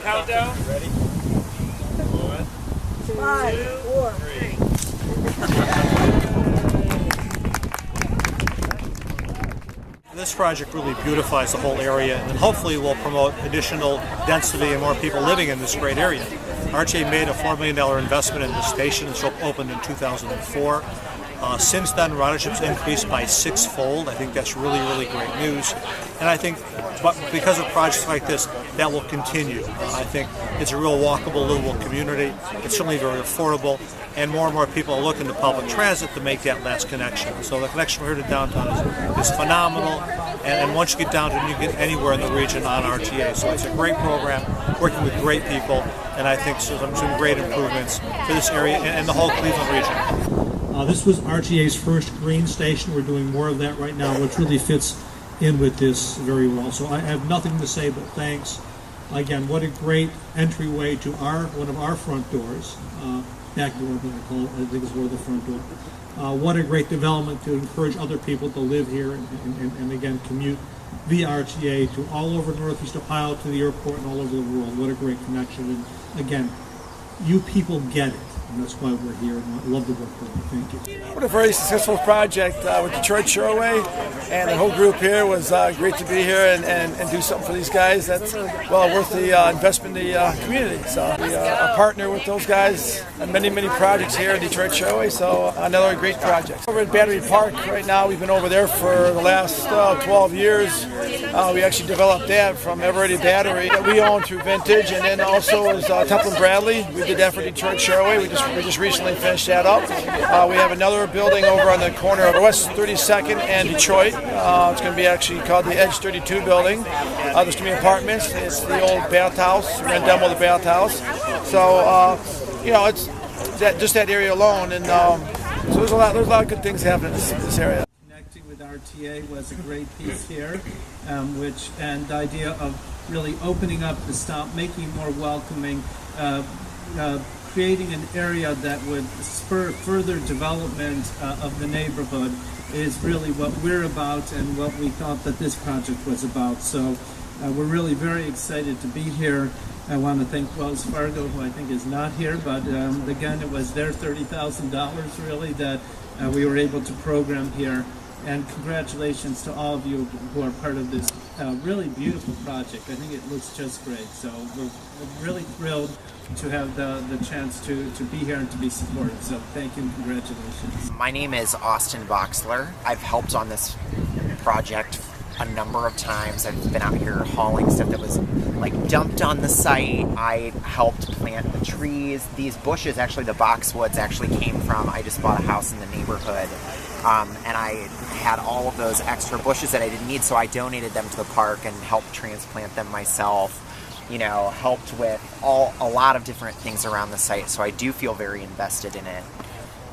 countdown. Ready? 5, 4, 3. This project really beautifies the whole area and hopefully will promote additional density and more people living in this great area. RTA made a $4 million investment in the station, which opened in 2004. Since then, ridership's increased by 6-fold. I think that's really, really great news. And I think because of projects like this, that will continue. I think it's a real walkable, livable community. It's certainly very affordable. And more people are looking to public transit to make that last connection. So the connection from here to downtown is phenomenal. And once you get downtown, you can get anywhere in the region on RTA. So it's a great program, working with great people. And I think some great improvements for this area and the whole Cleveland region. This was RTA's first green station. We're doing more of that right now, which really fits in with this very well. So I have nothing to say but thanks. Again, what a great entryway to one of our front doors. Back door, I call it. I think it's more the front door. What a great development to encourage other people to live here and again, commute via RTA to all over Northeast Ohio, to the airport, and all over the world. What a great connection. And again, you people get it. And that's why we're here, and I love the work with you. Thank you. What a very successful project with Detroit Shoreway, and the whole group here was great to be here and do something for these guys. That's well worth the investment in the community. So we are a partner with those guys on many projects here in Detroit Shoreway, so another great project. Over at Battery Park right now, we've been over there for the last 12 years. We actually developed that from Eveready Battery that we own through Vintage, and then also is Temple & Bradley. We did that for Detroit Shoreway. We just recently finished that up. We have another building over on the corner of West 32nd and Detroit. It's going to be actually called the Edge 32 building. There's going to be apartments. It's the old bathhouse. We're going to demo the bathhouse. So, it's just that area alone. And so there's a lot of good things happening in this area. Connecting with RTA was a great piece here, and the idea of really opening up the stop, making it more welcoming, creating an area that would spur further development of the neighborhood is really what we're about and what we thought that this project was about. So we're really very excited to be here. I want to thank Wells Fargo, who I think is not here, but again, it was their $30,000 really that we were able to program here. And congratulations to all of you who are part of this really beautiful project. I think it looks just great. So we're really thrilled to have the chance to be here and to be supported. So thank you and congratulations. My name is Austin Boxler. I've helped on this project a number of times. I've been out here hauling stuff that was like dumped on the site. I helped plant the trees. These bushes, actually the boxwoods actually came from, I just bought a house in the neighborhood. And I had all of those extra bushes that I didn't need, so I donated them to the park and helped transplant them myself. Helped with a lot of different things around the site, so I do feel very invested in it.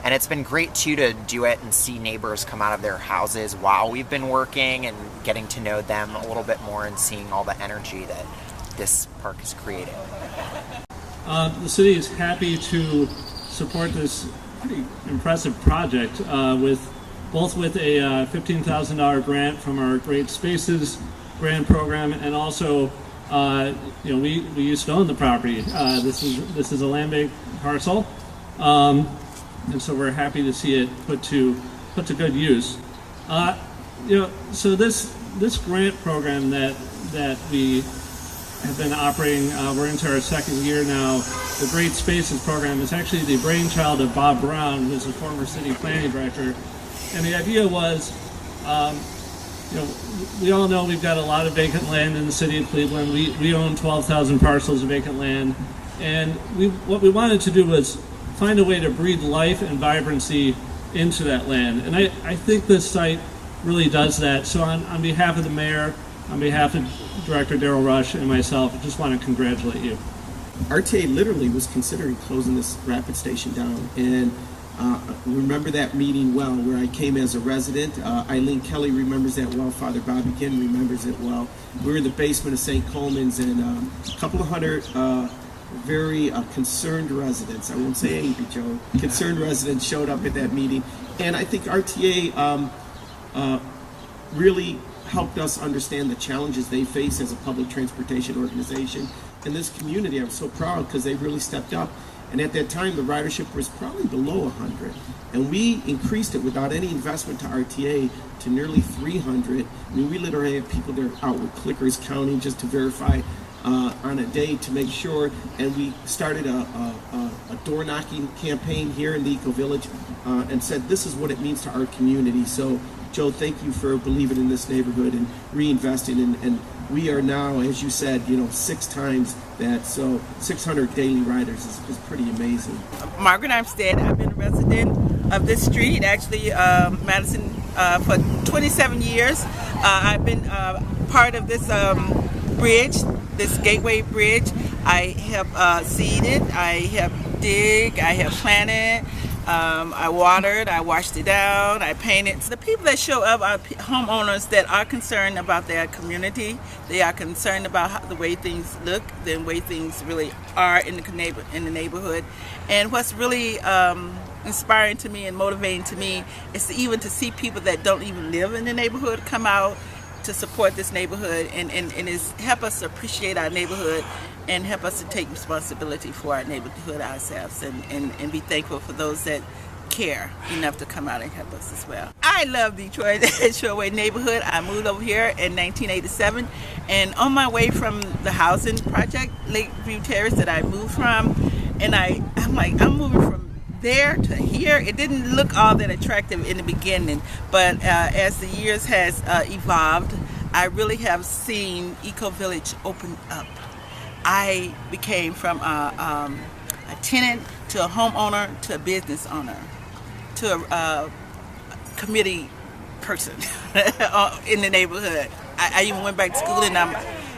And it's been great too to do it and see neighbors come out of their houses while we've been working and getting to know them a little bit more and seeing all the energy that this park has created. The city is happy to support this pretty impressive project with a $15,000 grant from our Great Spaces grant program, and also we used to own the property. This is a land-based parcel, and so we're happy to see it put to good use. So this grant program that we have been operating, we're into our second year now. The Great Spaces program is actually the brainchild of Bob Brown, who's a former city planning director. And the idea was, we all know we've got a lot of vacant land in the city of Cleveland. We own 12,000 parcels of vacant land. And what we wanted to do was find a way to breathe life and vibrancy into that land. And I think this site really does that. So on behalf of the mayor, on behalf of Director Darrell Rush and myself, I just want to congratulate you. RTA literally was considering closing this rapid station down, and remember that meeting well, where I came as a resident. Eileen Kelly remembers that well. Father Bobby Ginn remembers it well. We were in the basement of St. Coleman's, and a couple of hundred very concerned residents, I won't say angry, Joe, concerned residents showed up at that meeting. And I think RTA really helped us understand the challenges they face as a public transportation organization. in this community. I'm so proud because they really stepped up. And at that time, the ridership was probably below 100. And we increased it without any investment to RTA to nearly 300. I mean, we literally had people there out with clickers counting just to verify on a day to make sure. And we started a door knocking campaign here in the EcoVillage and said, this is what it means to our community. So, Joe, thank you for believing in this neighborhood and reinvesting. And we are now, as you said, 6 times that. So 600 daily riders is pretty amazing. Margaret Armstead. I've been a resident of this street, actually, Madison, for 27 years. I've been part of this bridge, this Gateway Bridge. I have seeded, I have dig, I have planted. I watered, I washed it down, I painted. The people that show up are homeowners that are concerned about their community. They are concerned about the way things look, the way things really are in the neighborhood. And what's really inspiring to me and motivating to me is to see people that don't even live in the neighborhood come out to support this neighborhood and help us appreciate our neighborhood and help us to take responsibility for our neighborhood ourselves and be thankful for those that care enough to come out and help us as well. I love Detroit Shoreway neighborhood. I moved over here in 1987, and on my way from the housing project, Lakeview Terrace, that I moved from, and I'm like, I'm moving from there to here. It didn't look all that attractive in the beginning, but as the years has evolved, I really have seen EcoVillage open up. I became from a tenant to a homeowner to a business owner to a committee person in the neighborhood. I even went back to school and I'm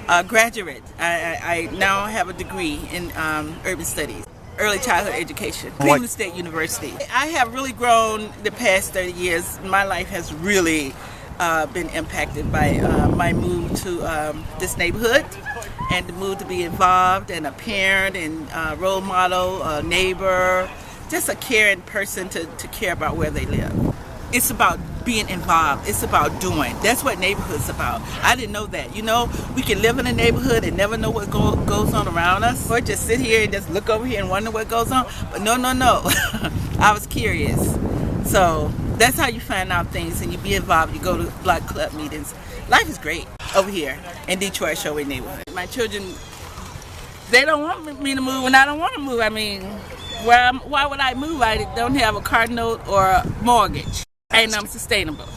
a graduate. I now have a degree in urban studies, early childhood education, Cleveland State University. I have really grown the past 30 years. My life has really been impacted by my move to this neighborhood and the move to be involved and a parent and role model, a neighbor, just a caring person to care about where they live. It's about being involved. It's about doing. That's what neighborhood's about. I didn't know that. We can live in a neighborhood and never know what goes on around us, or just sit here and just look over here and wonder what goes on. But no. I was curious. So that's how you find out things, and you be involved. You go to block club meetings. Life is great over here in Detroit Shoreway neighborhood. My children, they don't want me to move, and I don't want to move. I mean, why would I move? I don't have a car note or a mortgage, and I'm sustainable.